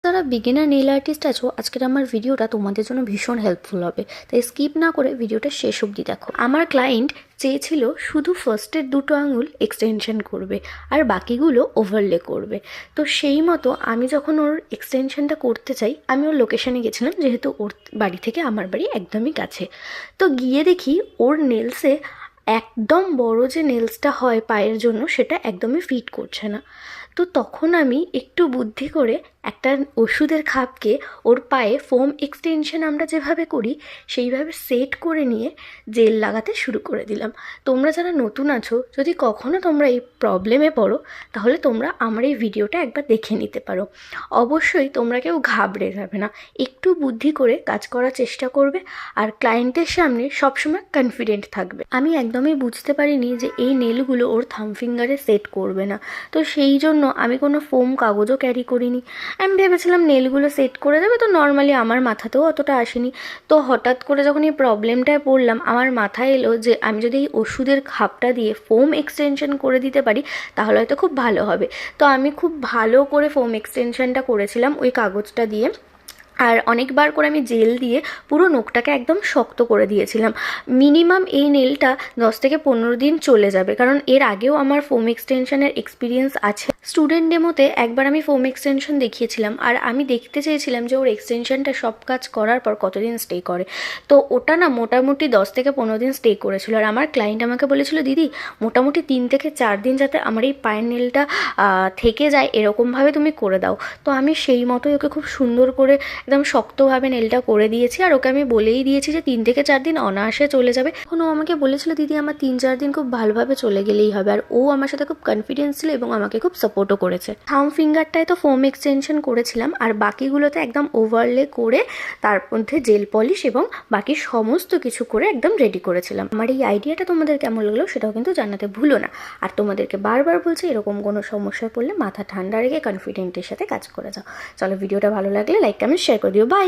যারা beginner nail artist আছো, আজকের আমার ভিডিওটা তোমাদের জন্য ভীষণ হেল্পফুল হবে, তাই স্কিপ না করে ভিডিওটা শেষ অবধি দেখো। আমার ক্লায়েন্ট চেয়েছিল শুধু ফার্স্টের দুটো আঙুল এক্সটেনশন করবে আর বাকিগুলো ওভারলে করবে। তো সেই মতো আমি যখন ওর এক্সটেনশনটা করতে চাই, আমি ওর লোকেশানে গেছিলাম, যেহেতু ওর বাড়ি থেকে আমার বাড়ি একদমই কাছে। তো গিয়ে দেখি ওর নেলসে একদম বড় যে নেলসটা হয় পায়ের জন্য, সেটা একদমই ফিট করছে না। তো তখন আমি একটু বুদ্ধি করে একটা ওষুধের খাপকে ওর পায়ে ফোম এক্সটেনশন আমরা যেভাবে করি সেইভাবে সেট করে নিয়ে জেল লাগাতে শুরু করে দিলাম। তোমরা যারা নতুন আছো, যদি কখনও তোমরা এই প্রবলেমে পড়ো, তাহলে তোমরা আমার এই ভিডিওটা একবার দেখে নিতে পারো। অবশ্যই তোমরা কেউ ঘাবড়ে যাবে না, একটু বুদ্ধি করে কাজ করার চেষ্টা করবে আর ক্লায়েন্টের সামনে সবসময় কনফিডেন্ট থাকবে। আমি একদমই বুঝতে পারিনি যে এই নেলগুলো ওর থাম ফিঙ্গারে সেট করবে না, তো সেই জন্য আমি কোনো ফোম কাগজও ক্যারি করিনি। আমি ভেবেছিলাম নেলগুলো সেট করে দেবে, তো নর্মালি আমার মাথাতেও অতটা আসেনি। তো হঠাৎ করে যখন এই প্রবলেমটায় পড়লাম, আমার মাথায় এলো যে আমি যদি এই ওষুধের খাপটা দিয়ে ফোম এক্সটেনশন করে দিতে পারি তাহলে হয়তো খুব ভালো হবে। তো আমি খুব ভালো করে ফোম এক্সটেনশনটা করেছিলাম ওই কাগজটা দিয়ে, আর অনেকবার করে আমি জেল দিয়ে পুরো নখটাকে একদম শক্ত করে দিয়েছিলাম। মিনিমাম এই নেলটা 10 থেকে 15 দিন চলে যাবে, কারণ এর আগেও আমার ফোম এক্সটেনশনের এক্সপিরিয়েন্স আছে। স্টুডেন্ট ডেমোতে একবার আমি ফোম এক্সটেনশন দেখিয়েছিলাম, আর আমি দেখতে চেয়েছিলাম যে ওর এক্সটেনশনটা সব কাজ করার পর কতদিন স্টে করে। তো ওটা না মোটামুটি 10 থেকে 15 দিন স্টে করেছিল। আর আমার ক্লায়েন্ট আমাকে বলেছিল, দিদি মোটামুটি 3 থেকে 4 দিন যাতে আমার এই পায়ের নেলটা থেকে যায় এরকমভাবে তুমি করে দাও। তো আমি সেই মতোই ওকে খুব সুন্দর করে একদম শক্তভাবে নেলটা করে দিয়েছি, আর ওকে আমি বলেই দিয়েছি যে 3 থেকে 4 দিন অনায়াসে চলে যাবে। এখন ও আমাকে বলেছিল, দিদি আমার 3-4 দিন খুব ভালোভাবে চলে গেলেই হবে। আর ও আমার সাথে খুব কনফিডেন্স ছিল এবং আমাকে খুব সাপোর্টও করেছে। থাম ফিঙ্গারটায় তো ফোম এক্সটেনশন করেছিলাম, আর বাকিগুলোতে একদম ওভারলে করে তার মধ্যে জেল পলিশ এবং বাকি সমস্ত কিছু করে একদম রেডি করেছিলাম। আমার এই আইডিয়াটা তোমাদের কেমন লাগলো সেটাও কিন্তু জানাতে ভুলো না। আর তোমাদেরকে বারবার বলছি, এরকম কোনো সমস্যায় পড়লে মাথা ঠান্ডা রেখে কনফিডেন্টের সাথে কাজ করে যাও। চলো, ভিডিওটা ভালো লাগলে লাইক কমেন্ট শেয়ার করে দিও। বাই।